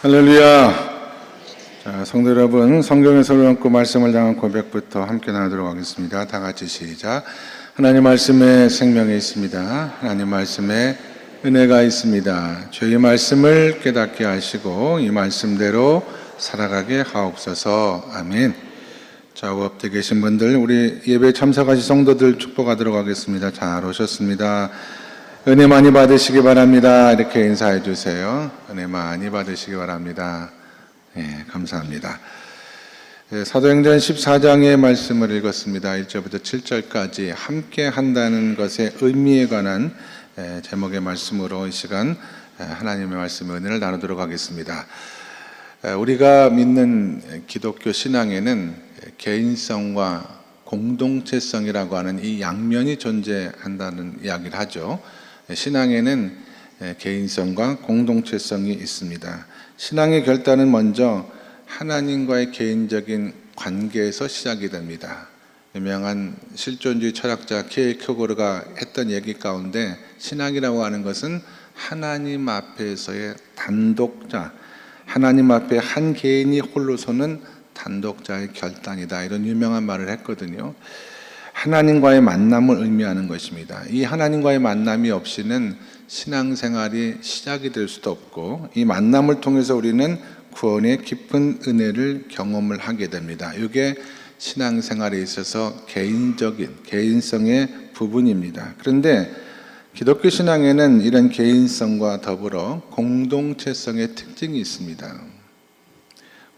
할렐루야. 자, 성도 여러분, 성경에서 읽고 말씀을 향한 고백부터 함께 나누도록 하겠습니다. 다 같이 시작. 하나님 말씀에 생명이 있습니다. 하나님 말씀에 은혜가 있습니다. 주의 말씀을 깨닫게 하시고 이 말씀대로 살아가게 하옵소서. 아멘. 좌우업대 계신 분들, 우리 예배 참석하신 성도들 축복하도록 하겠습니다. 잘 오셨습니다. 은혜 많이 받으시기 바랍니다. 이렇게 인사해 주세요. 은혜 많이 받으시기 바랍니다. 네, 감사합니다. 사도행전 14장의 말씀을 읽었습니다. 1절부터 7절까지 함께 한다는 것의 의미에 관한 제목의 말씀으로 이 시간 하나님의 말씀의 은혜를 나누도록 하겠습니다. 우리가 믿는 기독교 신앙에는 개인성과 공동체성이라고 하는 이 양면이 존재한다는 이야기를 하죠. 신앙에는 개인성과 공동체성이 있습니다. 신앙의 결단은 먼저 하나님과의 개인적인 관계에서 시작이 됩니다. 유명한 실존주의 철학자 키에르케고르가 했던 얘기 가운데 신앙이라고 하는 것은 하나님 앞에서의 단독자, 하나님 앞에 한 개인이 홀로 서는 단독자의 결단이다, 이런 유명한 말을 했거든요. 하나님과의 만남을 의미하는 것입니다. 이 하나님과의 만남이 없이는 신앙생활이 시작이 될 수도 없고, 이 만남을 통해서 우리는 구원의 깊은 은혜를 경험을 하게 됩니다. 이게 신앙생활에 있어서 개인성의 부분입니다. 그런데 기독교 신앙에는 이런 개인성과 더불어 공동체성의 특징이 있습니다.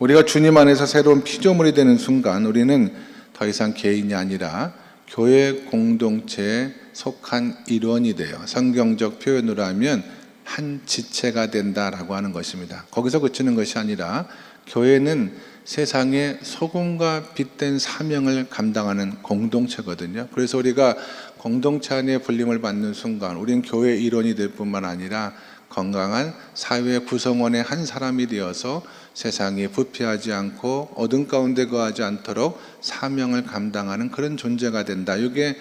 우리가 주님 안에서 새로운 피조물이 되는 순간 우리는 더 이상 개인이 아니라 교회 공동체에 속한 일원이 돼요. 성경적 표현으로 하면 한 지체가 된다라고 하는 것입니다. 거기서 그치는 것이 아니라 교회는 세상의 소금과 빛된 사명을 감당하는 공동체거든요. 그래서 우리가 공동체 안에 불림을 받는 순간 우리는 교회의 일원이 될 뿐만 아니라 건강한 사회 구성원의 한 사람이 되어서 세상이 부패하지 않고 어둠 가운데 거하지 않도록 사명을 감당하는 그런 존재가 된다. 이게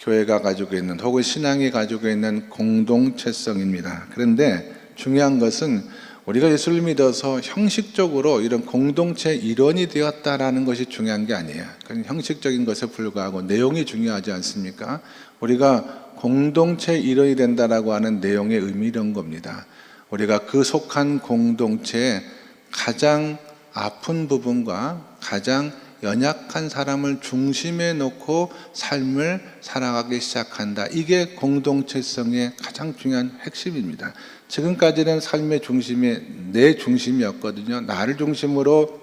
교회가 가지고 있는, 혹은 신앙이 가지고 있는 공동체성입니다. 그런데 중요한 것은 우리가 예수를 믿어서 형식적으로 이런 공동체 일원이 되었다라는 것이 중요한 게 아니에요. 그건 형식적인 것에 불과하고 내용이 중요하지 않습니까? 우리가 공동체 일원이 된다라고 하는 내용의 의미, 이런 겁니다. 우리가 그 속한 공동체에 가장 아픈 부분과 가장 연약한 사람을 중심에 놓고 삶을 살아가기 시작한다. 이게 공동체성의 가장 중요한 핵심입니다. 지금까지는 삶의 중심이 내 중심이었거든요. 나를 중심으로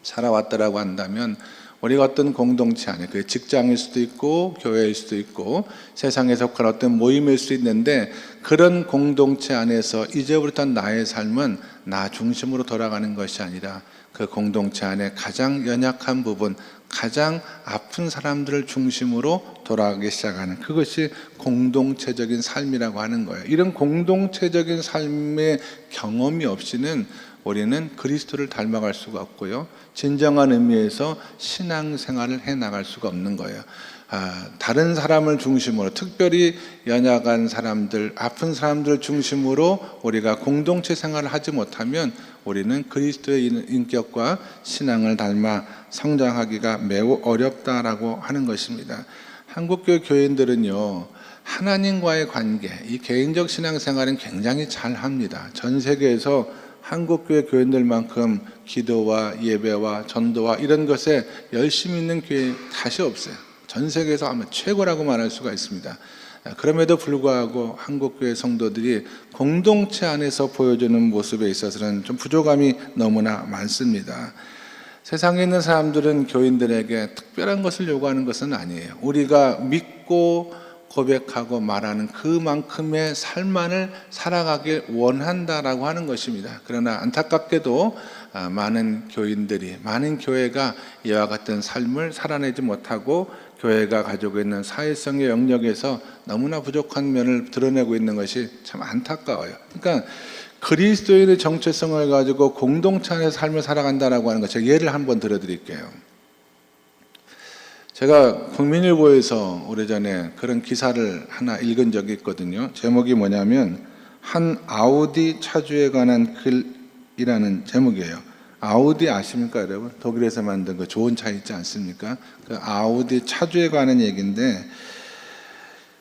살아왔다라고 한다면 우리가 어떤 공동체 안에, 그게 직장일 수도 있고 교회일 수도 있고 세상에 속한 어떤 모임일 수도 있는데, 그런 공동체 안에서 이제부터 나의 삶은 나 중심으로 돌아가는 것이 아니라 그 공동체 안에 가장 연약한 부분, 가장 아픈 사람들을 중심으로 돌아가기 시작하는, 그것이 공동체적인 삶이라고 하는 거예요. 이런 공동체적인 삶의 경험이 없이는 우리는 그리스도를 닮아갈 수가 없고요, 진정한 의미에서 신앙생활을 해나갈 수가 없는 거예요. 다른 사람을 중심으로, 특별히 연약한 사람들, 아픈 사람들 중심으로 우리가 공동체 생활을 하지 못하면 우리는 그리스도의 인격과 신앙을 닮아 성장하기가 매우 어렵다라고 하는 것입니다. 한국교회 교인들은요, 하나님과의 관계, 이 개인적 신앙생활은 굉장히 잘 합니다. 전 세계에서 한국교회 교인들만큼 기도와 예배와 전도와 이런 것에 열심히 있는 교회 다시 없어요. 전 세계에서 아마 최고라고 말할 수가 있습니다. 그럼에도 불구하고 한국교회 성도들이 공동체 안에서 보여주는 모습에 있어서는 좀 부족함이 너무나 많습니다. 세상에 있는 사람들은 교인들에게 특별한 것을 요구하는 것은 아니에요. 우리가 믿고 고백하고 말하는 그만큼의 삶만을 살아가길 원한다라고 하는 것입니다. 그러나 안타깝게도 많은 교인들이, 많은 교회가 이와 같은 삶을 살아내지 못하고 교회가 가지고 있는 사회성의 영역에서 너무나 부족한 면을 드러내고 있는 것이 참 안타까워요. 그러니까 그리스도인의 정체성을 가지고 공동체 안에서 삶을 살아간다라고 하는 것, 제가 예를 한번 들어드릴게요. 제가 국민일보에서 오래전에 그런 기사를 하나 읽은 적이 있거든요. 제목이 뭐냐면 한 아우디 차주에 관한 아우디라는 제목이에요. 아우디 아십니까, 여러분? 독일에서 만든 그 좋은 차 있지 않습니까? 그 아우디 차주에 관한 얘기인데,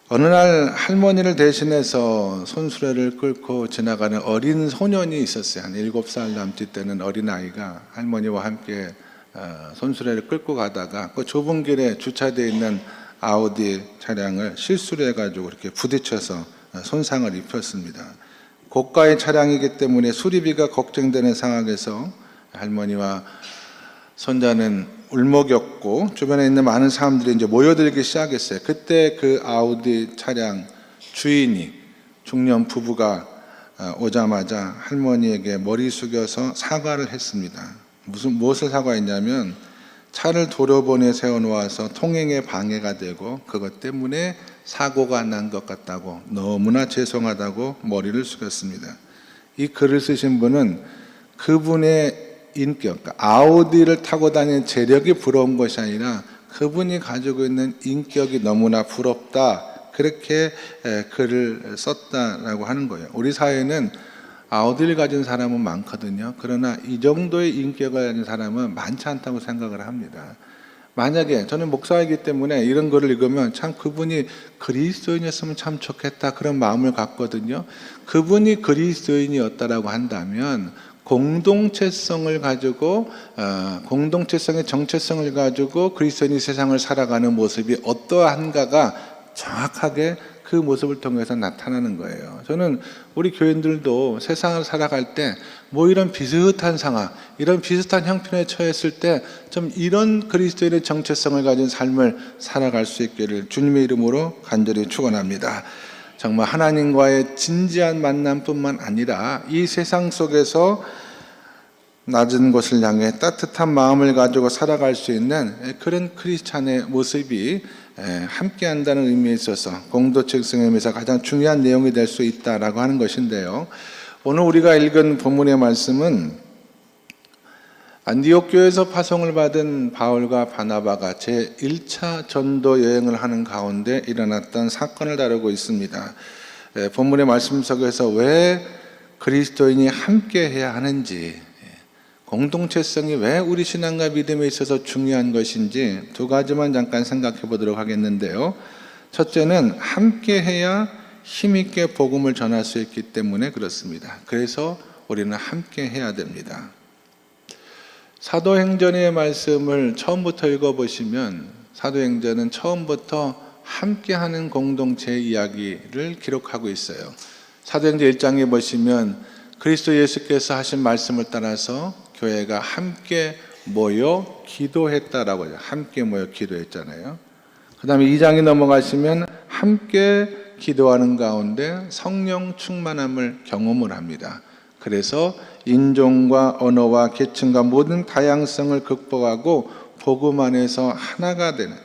어느 날 할머니를 대신해서 손수레를 끌고 지나가는 어린 소년이 있었어요. 한 7살 남짓 되는 어린아이가 할머니와 함께 손수레를 끌고 가다가 그 좁은 길에 주차되어 있는 아우디 차량을 실수로 해가지고 이렇게 부딪혀서 손상을 입혔습니다. 고가의 차량이기 때문에 수리비가 걱정되는 상황에서 할머니와 손자는 울먹였고 주변에 있는 많은 사람들이 이제 모여들기 시작했어요. 그때 그 아우디 차량 주인이 중년 부부가 오자마자 할머니에게 머리 숙여서 사과를 했습니다. 무엇을 사과했냐면 차를 도로변에 세워놓아서 통행에 방해가 되고 그것 때문에 사고가 난 것 같다고, 너무나 죄송하다고 머리를 숙였습니다. 이 글을 쓰신 분은 그분의 인격, 그러니까 아우디를 타고 다니는 재력이 부러운 것이 아니라 그분이 가지고 있는 인격이 너무나 부럽다, 그렇게 글을 썼다라고 하는 거예요. 우리 사회는 아우디를 가진 사람은 많거든요. 그러나 이 정도의 인격을 가진 사람은 많지 않다고 생각을 합니다. 만약에 저는 목사이기 때문에 이런 글을 읽으면 참 그분이 그리스도인이었으면 참 좋겠다, 그런 마음을 갖거든요. 그분이 그리스도인이었다라고 한다면 공동체성을 가지고 공동체성의 정체성을 가지고 그리스도인이 세상을 살아가는 모습이 어떠한가가 정확하게 그 모습을 통해서 나타나는 거예요. 저는 우리 교인들도 세상을 살아갈 때 뭐 이런 비슷한 상황, 이런 비슷한 형편에 처했을 때 좀 이런 그리스도인의 정체성을 가진 삶을 살아갈 수 있기를 주님의 이름으로 간절히 축원합니다. 정말 하나님과의 진지한 만남뿐만 아니라 이 세상 속에서 낮은 곳을 향해 따뜻한 마음을 가지고 살아갈 수 있는 그런 크리스찬의 모습이 함께한다는 의미에 있어서 공동체성의 의미에서 가장 중요한 내용이 될 수 있다라고 하는 것인데요. 오늘 우리가 읽은 본문의 말씀은 안디옥 교회에서 파송을 받은 바울과 바나바가 제1차 전도 여행을 하는 가운데 일어났던 사건을 다루고 있습니다. 본문의 말씀 속에서 왜 그리스도인이 함께 해야 하는지, 공동체성이 왜 우리 신앙과 믿음에 있어서 중요한 것인지 두 가지만 잠깐 생각해 보도록 하겠는데요. 첫째는 함께 해야 힘있게 복음을 전할 수 있기 때문에 그렇습니다. 그래서 우리는 함께 해야 됩니다. 사도행전의 말씀을 처음부터 읽어보시면 사도행전은 처음부터 함께하는 공동체의 이야기를 기록하고 있어요. 사도행전 1장에 보시면 그리스도 예수께서 하신 말씀을 따라서 교회가 함께 모여 기도했다라고 하죠. 함께 모여 기도했잖아요. 그 다음에 2장에 넘어가시면 함께 기도하는 가운데 성령 충만함을 경험을 합니다. 그래서 인종과 언어와 계층과 모든 다양성을 극복하고 복음 안에서 하나가 되는,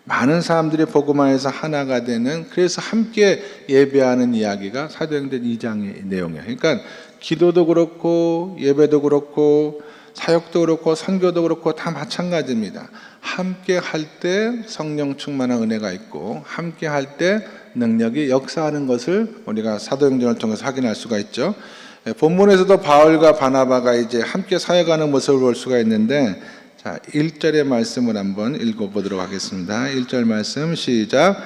많은 사람들이 복음 안에서 하나가 되는, 그래서 함께 예배하는 이야기가 사도행전 2장의 내용이에요. 그러니까 기도도 그렇고 예배도 그렇고 사역도 그렇고 선교도 그렇고 다 마찬가지입니다. 함께 할 때 성령 충만한 은혜가 있고 함께 할 때 능력이 역사하는 것을 우리가 사도행전을 통해서 확인할 수가 있죠. 본문에서도 바울과 바나바가 이제 함께 사역하는 모습을 볼 수가 있는데, 자, 1절의 말씀을 한번 읽어보도록 하겠습니다. 1절 말씀 시작.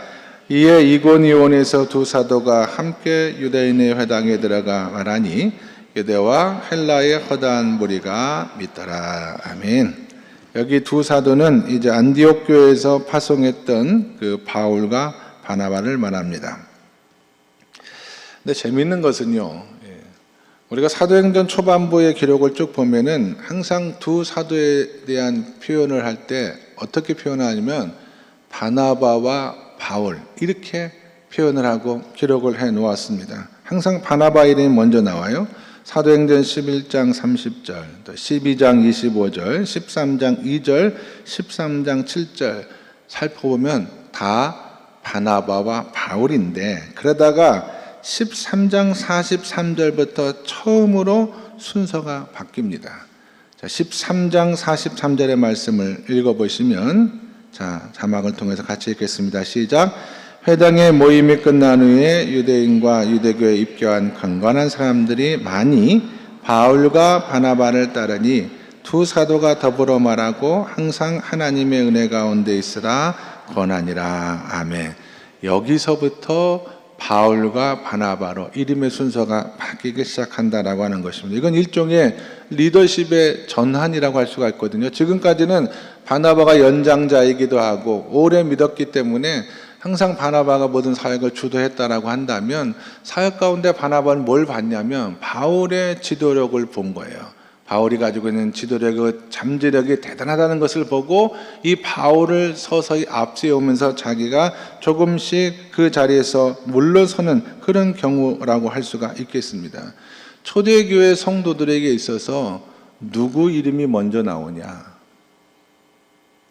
이에 이고니온에서 두 사도가 함께 유대인의 회당에 들어가 말하니 유대와 헬라의 허다한 무리가 믿더라. 아멘. 여기 두 사도는 이제 안디옥 교회에서 파송했던 그 바울과 바나바를 말합니다. 근데 재미있는 것은요, 우리가 사도행전 초반부의 기록을 쭉 보면은 항상 두 사도에 대한 표현을 할 때 어떻게 표현하냐면 바나바와 바울 이렇게 표현을 하고 기록을 해 놓았습니다. 항상 바나바 이름이 먼저 나와요. 사도행전 11장 30절, 또 12장 25절, 13장 2절, 13장 7절 살펴보면 다 바나바와 바울인데, 그러다가 13장 43절부터 처음으로 순서가 바뀝니다. 자, 13장 43절의 말씀을 읽어보시면, 자, 자막을 통해서 같이 읽겠습니다. 시작. 회당의 모임이 끝난 후에 유대인과 유대교에 입교한 강건한 사람들이 많이 바울과 바나바를 따르니 두 사도가 더불어 말하고 항상 하나님의 은혜 가운데 있으라 권하니라. 아멘. 여기서부터 바울과 바나바로 이름의 순서가 바뀌기 시작한다라고 하는 것입니다. 이건 일종의 리더십의 전환이라고 할 수가 있거든요. 지금까지는 바나바가 연장자이기도 하고 오래 믿었기 때문에 항상 바나바가 모든 사역을 주도했다라고 한다면 사역 가운데 바나바는 뭘 봤냐면 바울의 지도력을 본 거예요. 바울이 가지고 있는 지도력의 잠재력이 대단하다는 것을 보고 이 바울을 서서히 앞세우면서 자기가 조금씩 그 자리에서 물러서는 그런 경우라고 할 수가 있겠습니다. 초대교회 성도들에게 있어서 누구 이름이 먼저 나오냐,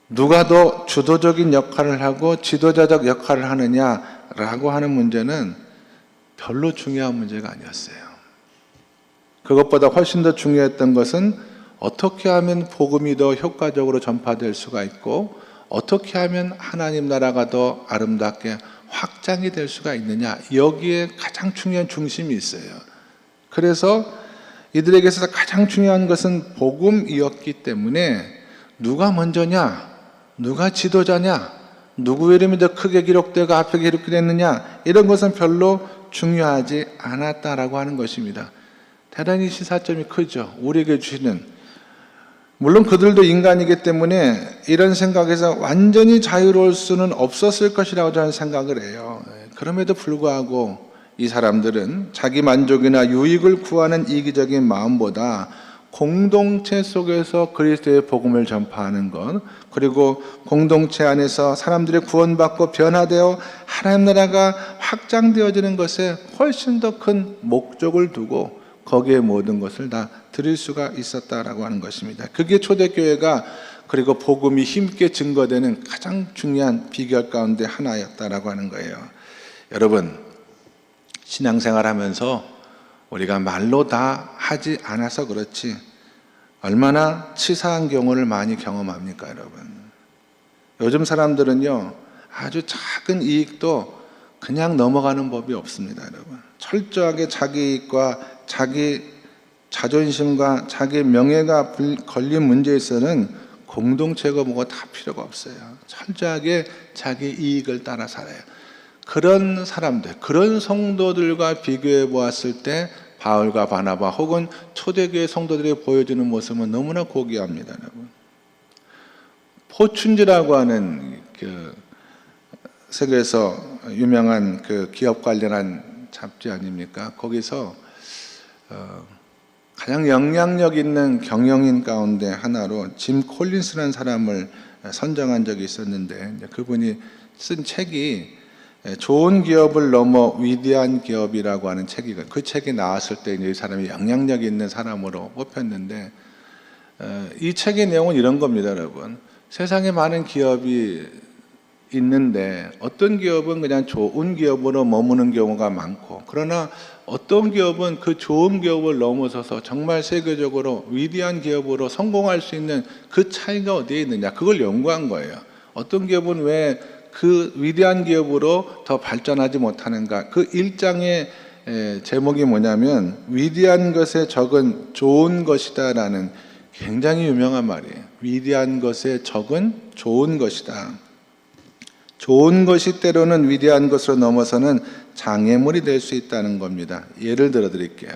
누가 더 주도적인 역할을 하고 지도자적 역할을 하느냐라고 하는 문제는 별로 중요한 문제가 아니었어요. 그것보다 훨씬 더 중요했던 것은 어떻게 하면 복음이 더 효과적으로 전파될 수가 있고 어떻게 하면 하나님 나라가 더 아름답게 확장이 될 수가 있느냐, 여기에 가장 중요한 중심이 있어요. 그래서 이들에게서 가장 중요한 것은 복음이었기 때문에 누가 먼저냐, 누가 지도자냐, 누구의 이름이 더 크게 기록되고 앞에 기록됐느냐, 이런 것은 별로 중요하지 않았다라고 하는 것입니다. 대단히 시사점이 크죠. 우리에게 주시는, 물론 그들도 인간이기 때문에 이런 생각에서 완전히 자유로울 수는 없었을 것이라고 저는 생각을 해요. 그럼에도 불구하고 이 사람들은 자기 만족이나 유익을 구하는 이기적인 마음보다 공동체 속에서 그리스도의 복음을 전파하는 것, 그리고 공동체 안에서 사람들이 구원받고 변화되어 하나님 나라가 확장되어지는 것에 훨씬 더 큰 목적을 두고 거기에 모든 것을 다 드릴 수가 있었다라고 하는 것입니다. 그게 초대교회가 그리고 복음이 힘있게 증거되는 가장 중요한 비결 가운데 하나였다라고 하는 거예요. 여러분, 신앙생활하면서 우리가 말로 다 하지 않아서 그렇지 얼마나 치사한 경우를 많이 경험합니까, 여러분? 요즘 사람들은요, 아주 작은 이익도 그냥 넘어가는 법이 없습니다, 여러분. 철저하게 자기 이익과 자기 자존심과 자기 명예가 걸린 문제에서는 공동체가 뭐가 다 필요가 없어요. 철저하게 자기 이익을 따라 살아요. 그런 사람들, 그런 성도들과 비교해 보았을 때 바울과 바나바 혹은 초대교회 성도들이 보여주는 모습은 너무나 고귀합니다, 여러분. 포춘지라고 하는 그 세계에서 유명한 그 기업 관련한 잡지 아닙니까? 거기서 가장 영향력 있는 경영인 가운데 하나로 짐 콜린스라는 사람을 선정한 적이 있었는데, 그분이 쓴 책이 좋은 기업을 넘어 위대한 기업이라고 하는 책이고, 그 책이 나왔을 때 이 사람이 영향력 있는 사람으로 뽑혔는데, 이 책의 내용은 이런 겁니다, 여러분. 세상에 많은 기업이 있는데 어떤 기업은 그냥 좋은 기업으로 머무는 경우가 많고, 그러나 어떤 기업은 그 좋은 기업을 넘어서서 정말 세계적으로 위대한 기업으로 성공할 수 있는 그 차이가 어디에 있느냐, 그걸 연구한 거예요. 어떤 기업은 왜 그 위대한 기업으로 더 발전하지 못하는가. 그 일장의 제목이 뭐냐면 위대한 것에 적은 좋은 것이다 라는 굉장히 유명한 말이에요. 위대한 것에 적은 좋은 것이다. 좋은 것이 때로는 위대한 것으로 넘어서는 장애물이 될 수 있다는 겁니다. 예를 들어 드릴게요.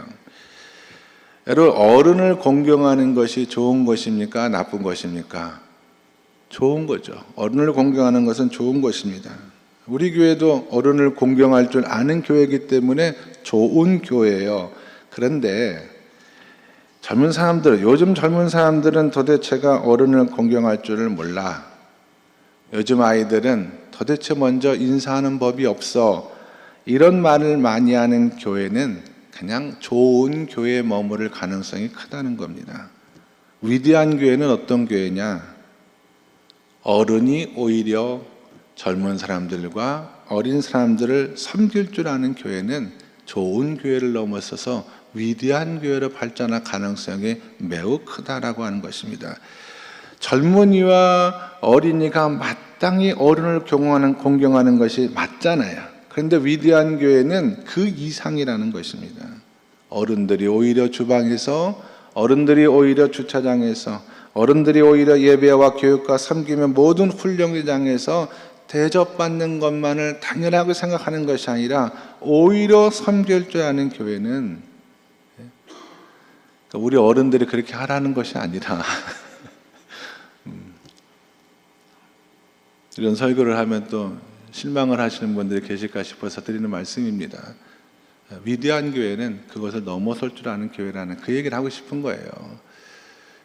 여러분, 어른을 공경하는 것이 좋은 것입니까? 나쁜 것입니까? 좋은 거죠. 어른을 공경하는 것은 좋은 것입니다. 우리 교회도 어른을 공경할 줄 아는 교회이기 때문에 좋은 교회예요. 그런데 요즘 젊은 사람들은 도대체가 어른을 공경할 줄을 몰라. 요즘 아이들은 도대체 먼저 인사하는 법이 없어. 이런 말을 많이 하는 교회는 그냥 좋은 교회에 머무를 가능성이 크다는 겁니다. 위대한 교회는 어떤 교회냐? 어른이 오히려 젊은 사람들과 어린 사람들을 섬길 줄 아는 교회는 좋은 교회를 넘어서서 위대한 교회로 발전할 가능성이 매우 크다라고 하는 것입니다. 젊은이와 어린이가 마땅히 어른을 공경하는 것이 맞잖아요. 그런데 위대한 교회는 그 이상이라는 것입니다. 어른들이 오히려 주방에서, 어른들이 오히려 주차장에서, 어른들이 오히려 예배와 교육과 섬김의 모든 훈련장에서 대접받는 것만을 당연하게 생각하는 것이 아니라 오히려 섬길 줄 아는 교회는, 우리 어른들이 그렇게 하라는 것이 아니라 이런 설교를 하면 또 실망을 하시는 분들이 계실까 싶어서 드리는 말씀입니다. 위대한 교회는 그것을 넘어설 줄 아는 교회라는 그 얘기를 하고 싶은 거예요.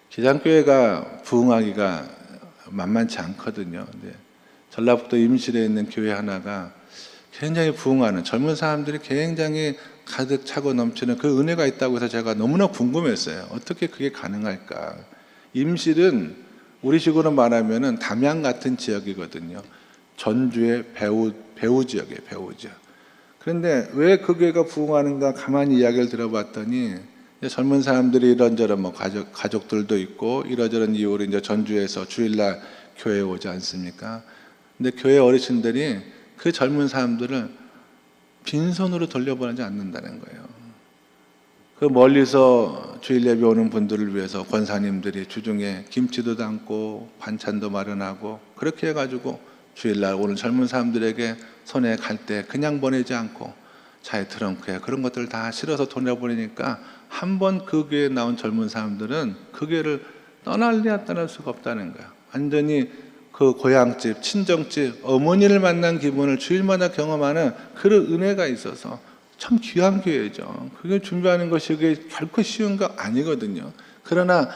기장교회가 부흥하기가 만만치 않거든요. 전라북도 임실에 있는 교회 하나가 굉장히 부흥하는, 젊은 사람들이 굉장히 가득 차고 넘치는 그 은혜가 있다고 해서 제가 너무나 궁금했어요. 어떻게 그게 가능할까? 임실은 우리식으로 말하면은 담양 같은 지역이거든요. 전주의 배우 지역이에요. 배우 지역. 그런데 왜 그 교회가 부흥하는가 가만히 이야기를 들어봤더니, 젊은 사람들이 이런저런 뭐 가족들도 있고 이러저런 이유로 이제 전주에서 주일날 교회에 오지 않습니까? 근데 교회 어르신들이 그 젊은 사람들을 빈손으로 돌려보내지 않는다는 거예요. 그 멀리서 주일 예배 오는 분들을 위해서 권사님들이 주중에 김치도 담고 반찬도 마련하고 그렇게 해가지고 주일날 오는 젊은 사람들에게 손에 갈 때 그냥 보내지 않고 차에 트렁크에 그런 것들을 다 실어서 돌려보내니까 한 번 그 교회에 나온 젊은 사람들은 그 교회를 떠날래야 떠날 수가 없다는 거야. 완전히 그 고향집, 친정집, 어머니를 만난 기분을 주일마다 경험하는 그런 은혜가 있어서 참 귀한 교회죠. 그게 준비하는 것이 그게 결코 쉬운 거 아니거든요. 그러나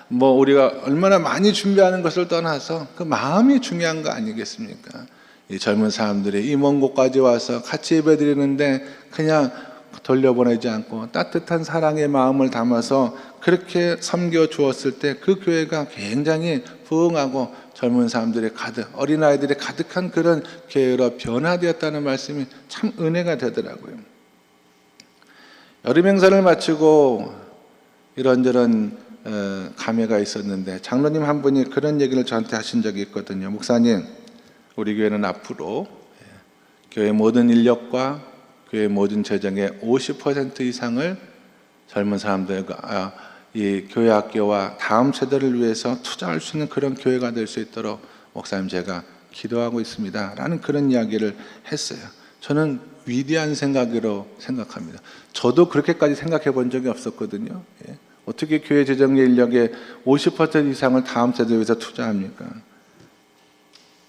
뭐 우리가 얼마나 많이 준비하는 것을 떠나서 그 마음이 중요한 거 아니겠습니까? 이 젊은 사람들이 이 먼 곳까지 와서 같이 예배드리는데 그냥 돌려보내지 않고 따뜻한 사랑의 마음을 담아서 그렇게 섬겨 주었을 때 그 교회가 굉장히 부흥하고 젊은 사람들이 가득, 어린아이들이 가득한 그런 교회로 변화되었다는 말씀이 참 은혜가 되더라고요. 여름 행사를 마치고 이런저런 감회가 있었는데 장로님 한 분이 그런 얘기를 저한테 하신 적이 있거든요. 목사님, 우리 교회는 앞으로 교회 모든 인력과 교회 모든 재정의 50% 이상을 젊은 사람들과 이 교회 학교와 다음 세대를 위해서 투자할 수 있는 그런 교회가 될 수 있도록 목사님 제가 기도하고 있습니다 라는 그런 이야기를 했어요. 저는 위대한 생각으로 생각합니다. 저도 그렇게까지 생각해 본 적이 없었거든요. 어떻게 교회 재정 인력의 50% 이상을 다음 세대를 위해서 투자합니까?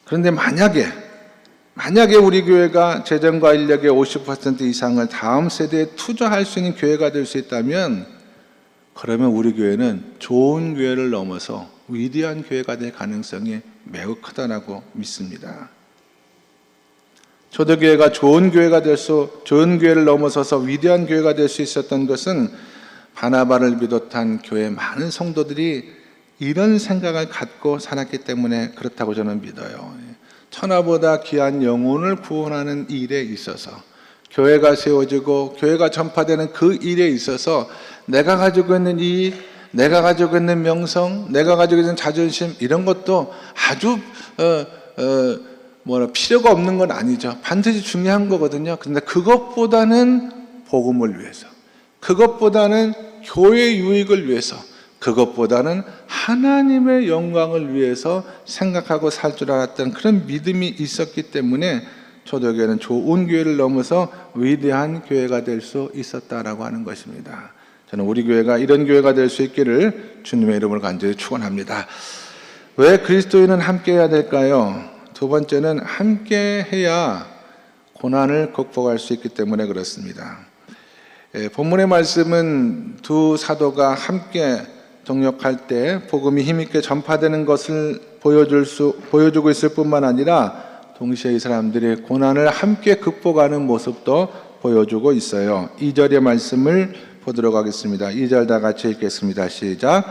그런데 만약에 우리 교회가 재정과 인력의 50% 이상을 다음 세대에 투자할 수 있는 교회가 될 수 있다면, 그러면 우리 교회는 좋은 교회를 넘어서 위대한 교회가 될 가능성이 매우 크다라고 믿습니다. 초대교회가 좋은 교회를 넘어서서 위대한 교회가 될 수 있었던 것은 바나바를 비롯한 교회 많은 성도들이 이런 생각을 갖고 살았기 때문에 그렇다고 저는 믿어요. 천하보다 귀한 영혼을 구원하는 일에 있어서, 교회가 세워지고 교회가 전파되는 그 일에 있어서 내가 가지고 있는 이익, 내가 가지고 있는 명성, 내가 가지고 있는 자존심, 이런 것도 아주 필요가 없는 건 아니죠. 반드시 중요한 거거든요. 그런데 그것보다는 복음을 위해서, 그것보다는 교회 유익을 위해서, 그것보다는 하나님의 영광을 위해서 생각하고 살 줄 알았던 그런 믿음이 있었기 때문에 초대교회는 좋은 교회를 넘어서 위대한 교회가 될 수 있었다라고 하는 것입니다. 저는 우리 교회가 이런 교회가 될 수 있기를 주님의 이름으로 간절히 축원합니다. 왜 그리스도인은 함께 해야 될까요? 두 번째는 함께 해야 고난을 극복할 수 있기 때문에 그렇습니다. 본문의 말씀은 두 사도가 함께 동역할 때 복음이 힘있게 전파되는 것을 보여주고 있을 뿐만 아니라 동시에 이 사람들이 고난을 함께 극복하는 모습도 보여주고 있어요. 2절의 말씀을 보도록 하겠습니다. 2절 다 같이 읽겠습니다. 시작.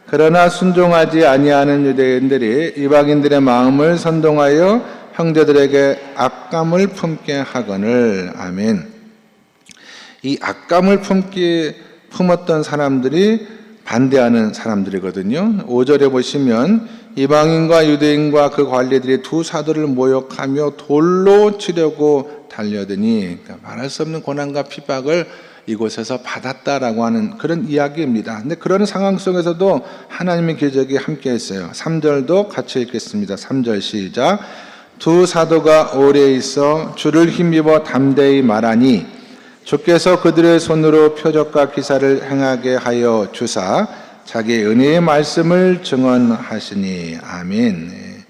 그러나 순종하지 아니하는 유대인들이 이방인들의 마음을 선동하여 형제들에게 악감을 품게 하거늘. 아멘. 이 악감을 품었던 사람들이 반대하는 사람들이거든요. 5절에 보시면 이방인과 유대인과 그 관리들이 두 사도를 모욕하며 돌로 치려고 달려드니, 그러니까 말할 수 없는 고난과 핍박을 이곳에서 받았다라고 하는 그런 이야기입니다. 근데 그런 상황 속에서도 하나님의 기적이 함께 했어요. 3절도 같이 읽겠습니다. 3절 시작. 두 사도가 오래 있어 주를 힘입어 담대히 말하니 주께서 그들의 손으로 표적과 기사를 행하게 하여 주사 자기의 은혜의 말씀을 증언하시니 아멘.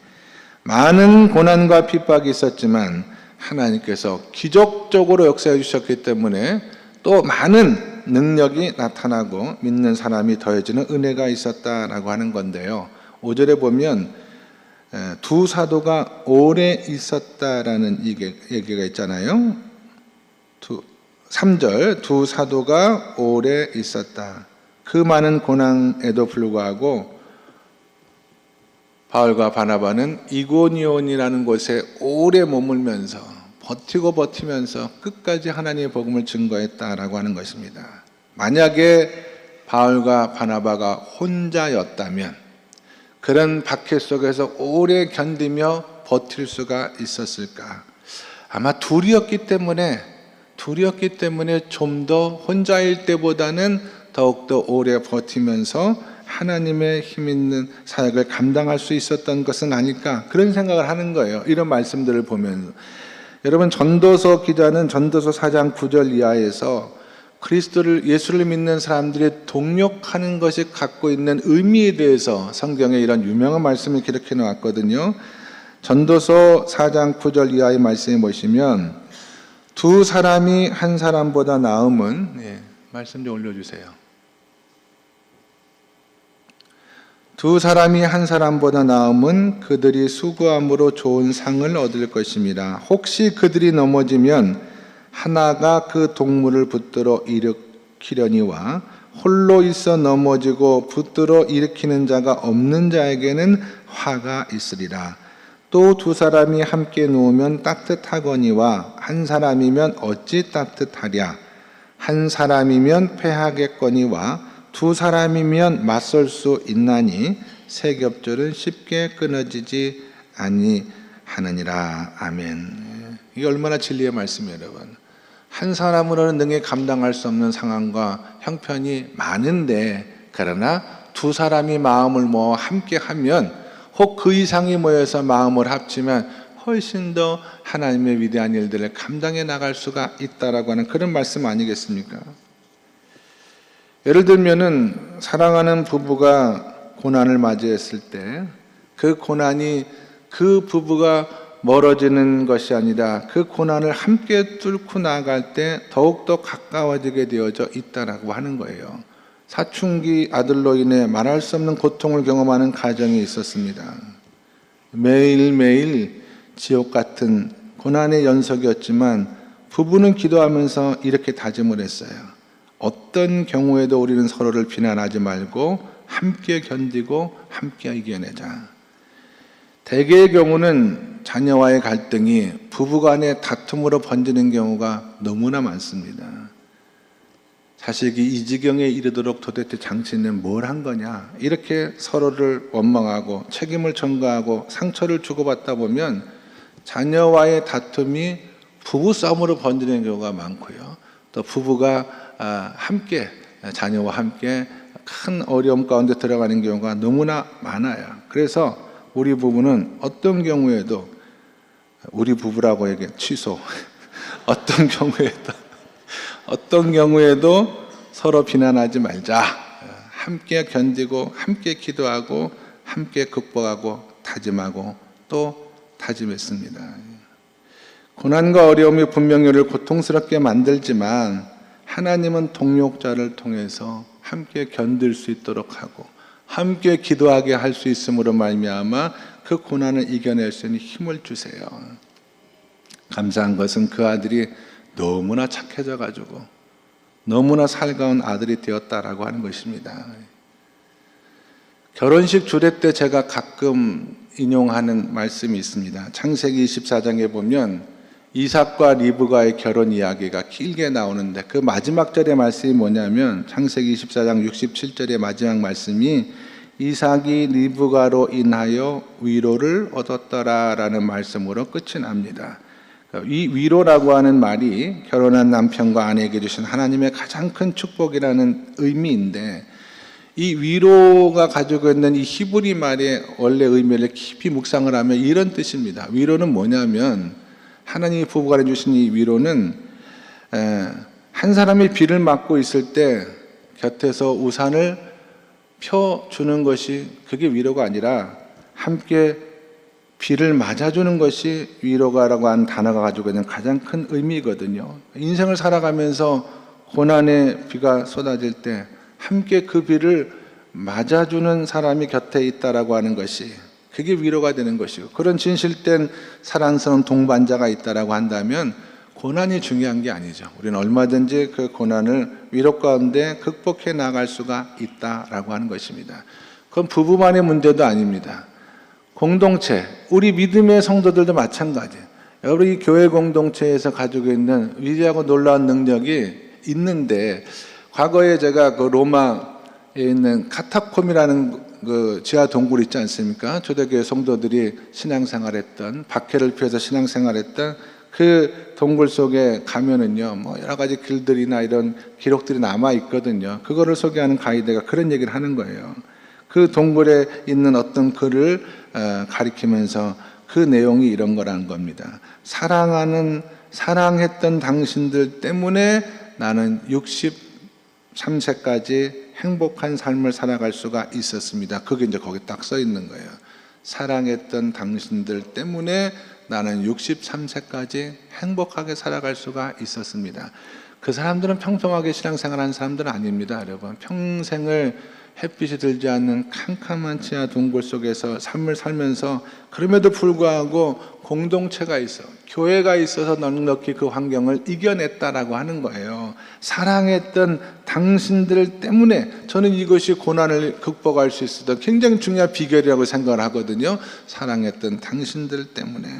많은 고난과 핍박이 있었지만 하나님께서 기적적으로 역사해 주셨기 때문에 또 많은 능력이 나타나고 믿는 사람이 더해지는 은혜가 있었다라고 하는 건데요. 5절에 보면 두 사도가 오래 있었다라는 얘기가 있잖아요. 3절 두 사도가 오래 있었다. 그 많은 고난에도 불구하고 바울과 바나바는 이고니온이라는 곳에 오래 머물면서 버티면서 끝까지 하나님의 복음을 증거했다라고 하는 것입니다. 만약에 바울과 바나바가 혼자였다면 그런 박해 속에서 오래 견디며 버틸 수가 있었을까? 아마 둘이었기 때문에 좀 더 혼자일 때보다는 더욱더 오래 버티면서 하나님의 힘 있는 사역을 감당할 수 있었던 것은 아닐까, 그런 생각을 하는 거예요. 이런 말씀들을 보면 여러분, 전도서 기자는 전도서 4장 9절 이하에서 예수를 믿는 사람들이 동력하는 것이 갖고 있는 의미에 대해서 성경에 이런 유명한 말씀을 기록해 놓았거든요. 전도서 4장 9절 이하의 말씀에 보시면 두 사람이 한 사람보다 나음은, 말씀 좀 올려주세요. 두 사람이 한 사람보다 나음은 그들이 수고함으로 좋은 상을 얻을 것입니다. 혹시 그들이 넘어지면 하나가 그 동물을 붙들어 일으키려니와 홀로 있어 넘어지고 붙들어 일으키는 자가 없는 자에게는 화가 있으리라. 또 두 사람이 함께 누우면 따뜻하거니와 한 사람이면 어찌 따뜻하랴. 한 사람이면 패하겠거니와 두 사람이면 맞설 수 있나니 세 겹줄은 쉽게 끊어지지 아니하느니라. 아멘. 이게 얼마나 진리의 말씀이에요, 여러분. 한 사람으로는 능히 감당할 수 없는 상황과 형편이 많은데, 그러나 두 사람이 마음을 모아 함께 하면, 혹 그 이상이 모여서 마음을 합치면 훨씬 더 하나님의 위대한 일들을 감당해 나갈 수가 있다라고 하는 그런 말씀 아니겠습니까? 예를 들면은 사랑하는 부부가 고난을 맞이했을 때 그 고난이 그 부부가 멀어지는 것이 아니라 그 고난을 함께 뚫고 나아갈 때 더욱더 가까워지게 되어져 있다라고 하는 거예요. 사춘기 아들로 인해 말할 수 없는 고통을 경험하는 가정이 있었습니다. 매일매일 지옥 같은 고난의 연속이었지만 부부는 기도하면서 이렇게 다짐을 했어요. 어떤 경우에도 우리는 서로를 비난하지 말고 함께 견디고 함께 이겨내자. 대개의 경우는 자녀와의 갈등이 부부간의 다툼으로 번지는 경우가 너무나 많습니다. 자식이 이 지경에 이르도록 도대체 당신은 뭘 한 거냐, 이렇게 서로를 원망하고 책임을 전가하고 상처를 주고받다 보면 자녀와의 다툼이 부부싸움으로 번지는 경우가 많고요. 또 부부가 함께, 자녀와 함께 큰 어려움 가운데 들어가는 경우가 너무나 많아요. 그래서 우리 부부는 어떤 경우에도, 우리 부부라고 얘기해 취소 어떤 경우에도 서로 비난하지 말자. 함께 견디고 함께 기도하고 함께 극복하고 다짐하고 또 다짐했습니다. 고난과 어려움이 분명히 우리를 고통스럽게 만들지만 하나님은 동력자를 통해서 함께 견딜 수 있도록 하고 함께 기도하게 할 수 있음으로 말미암아 그 고난을 이겨낼 수 있는 힘을 주세요. 감사한 것은 그 아들이 너무나 착해져 가지고 너무나 살가운 아들이 되었다라고 하는 것입니다. 결혼식 주례 때 제가 가끔 인용하는 말씀이 있습니다. 창세기 24장에 보면 이삭과 리브가의 결혼 이야기가 길게 나오는데 그 마지막 절의 말씀이 뭐냐면 창세기 24장 67절의 마지막 말씀이 이삭이 리브가로 인하여 위로를 얻었더라라는 말씀으로 끝이 납니다. 이 위로라고 하는 말이 결혼한 남편과 아내에게 주신 하나님의 가장 큰 축복이라는 의미인데, 이 위로가 가지고 있는 이 히브리 말의 원래 의미를 깊이 묵상을 하면 이런 뜻입니다. 위로는 뭐냐면, 하나님이 부부간에 주신 이 위로는 한 사람이 비를 맞고 있을 때 곁에서 우산을 펴주는 것이 그게 위로가 아니라 함께 비를 맞아주는 것이 위로가라고 하는 단어가 가지고 있는 가장 큰 의미거든요. 인생을 살아가면서 고난의 비가 쏟아질 때 함께 그 비를 맞아주는 사람이 곁에 있다라고 하는 것이 그게 위로가 되는 것이고, 그런 진실된 사랑스러운 동반자가 있다라고 한다면 고난이 중요한 게 아니죠. 우리는 얼마든지 그 고난을 위로 가운데 극복해 나갈 수가 있다라고 하는 것입니다. 그건 부부만의 문제도 아닙니다. 공동체, 우리 믿음의 성도들도 마찬가지예요. 여러분, 이 교회 공동체에서 가지고 있는 위대하고 놀라운 능력이 있는데, 과거에 제가 그 로마에 있는 카타콤이라는 그 지하 동굴 있지 않습니까? 초대교회 성도들이 신앙생활했던, 박해를 피해서 신앙생활했던 그 동굴 속에 가면은요, 뭐 여러 가지 글들이나 이런 기록들이 남아 있거든요. 그거를 소개하는 가이드가 그런 얘기를 하는 거예요. 그 동굴에 있는 어떤 글을 가리키면서 그 내용이 이런 거라는 겁니다. 사랑했던 당신들 때문에 나는 63세까지 행복한 삶을 살아갈 수가 있었습니다. 그게 이제 거기 딱 써 있는 거예요. 사랑했던 당신들 때문에 나는 63세까지 행복하게 살아갈 수가 있었습니다. 그 사람들은 평범하게 신앙생활하는 사람들은 아닙니다, 여러분. 평생을 햇빛이 들지 않는 캄캄한 지하 동굴 속에서 삶을 살면서, 그럼에도 불구하고 공동체가 있어, 교회가 있어서 넉넉히 그 환경을 이겨냈다라고 하는 거예요. 사랑했던 당신들 때문에 저는 이것이 고난을 극복할 수 있었던 굉장히 중요한 비결이라고 생각을 하거든요. 사랑했던 당신들 때문에.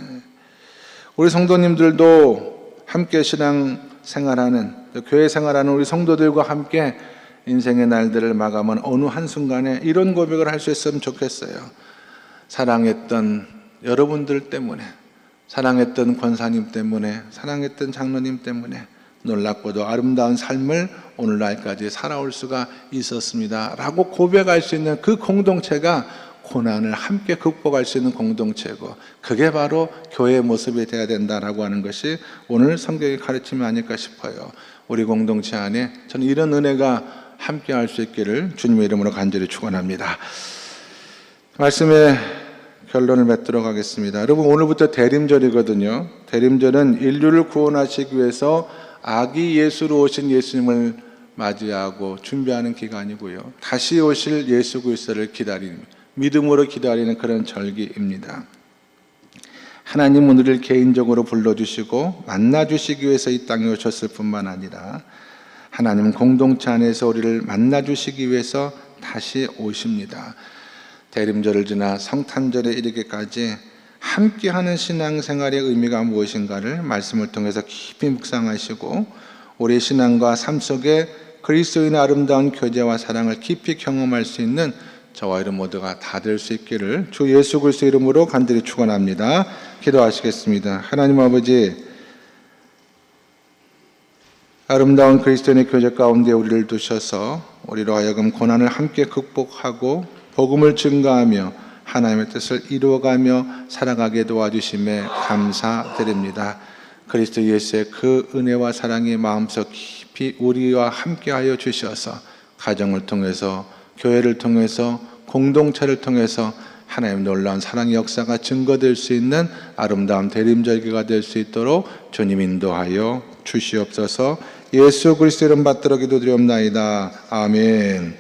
우리 성도님들도 함께 신앙생활하는, 교회 생활하는 우리 성도들과 함께 인생의 날들을 마감한 어느 한순간에 이런 고백을 할 수 있으면 좋겠어요. 사랑했던 여러분들 때문에, 사랑했던 권사님 때문에, 사랑했던 장로님 때문에 놀랍고도 아름다운 삶을 오늘날까지 살아올 수가 있었습니다 라고 고백할 수 있는 그 공동체가 고난을 함께 극복할 수 있는 공동체고, 그게 바로 교회의 모습이 되어야 된다라고 하는 것이 오늘 성경의 가르침이 아닐까 싶어요. 우리 공동체 안에 저는 이런 은혜가 함께 할 수 있기를 주님의 이름으로 간절히 축원합니다. 말씀의 결론을 맺도록 하겠습니다. 여러분, 오늘부터 대림절이거든요. 대림절은 인류를 구원하시기 위해서 아기 예수로 오신 예수님을 맞이하고 준비하는 기간이고요. 다시 오실 예수 그리스도를 기다리는, 믿음으로 기다리는 그런 절기입니다. 하나님 우리를 개인적으로 불러주시고 만나주시기 위해서 이 땅에 오셨을 뿐만 아니라 하나님은 공동체 안에서 우리를 만나주시기 위해서 다시 오십니다. 대림절을 지나 성탄절에 이르기까지 함께하는 신앙생활의 의미가 무엇인가를 말씀을 통해서 깊이 묵상하시고, 우리 신앙과 삶 속에 그리스도인의 아름다운 교제와 사랑을 깊이 경험할 수 있는 저와 여러분 모두가 다 될 수 있기를 주 예수 그리스도 이름으로 간절히 축원합니다. 기도하시겠습니다. 하나님 아버지, 아름다운 그리스도인의 교제 가운데 우리를 두셔서 우리로 하여금 고난을 함께 극복하고 복음을 증거하며 하나님의 뜻을 이루어가며 살아가게 도와주심에 감사드립니다. 그리스도 예수의 그 은혜와 사랑이 마음속 깊이 우리와 함께하여 주셔서 가정을 통해서, 교회를 통해서, 공동체를 통해서 하나님의 놀라운 사랑의 역사가 증거될 수 있는 아름다운 대림절기가 될 수 있도록 주님 인도하여 주시옵소서. 예수 그리스도 이름 받들어 기도드리옵나이다. 아멘.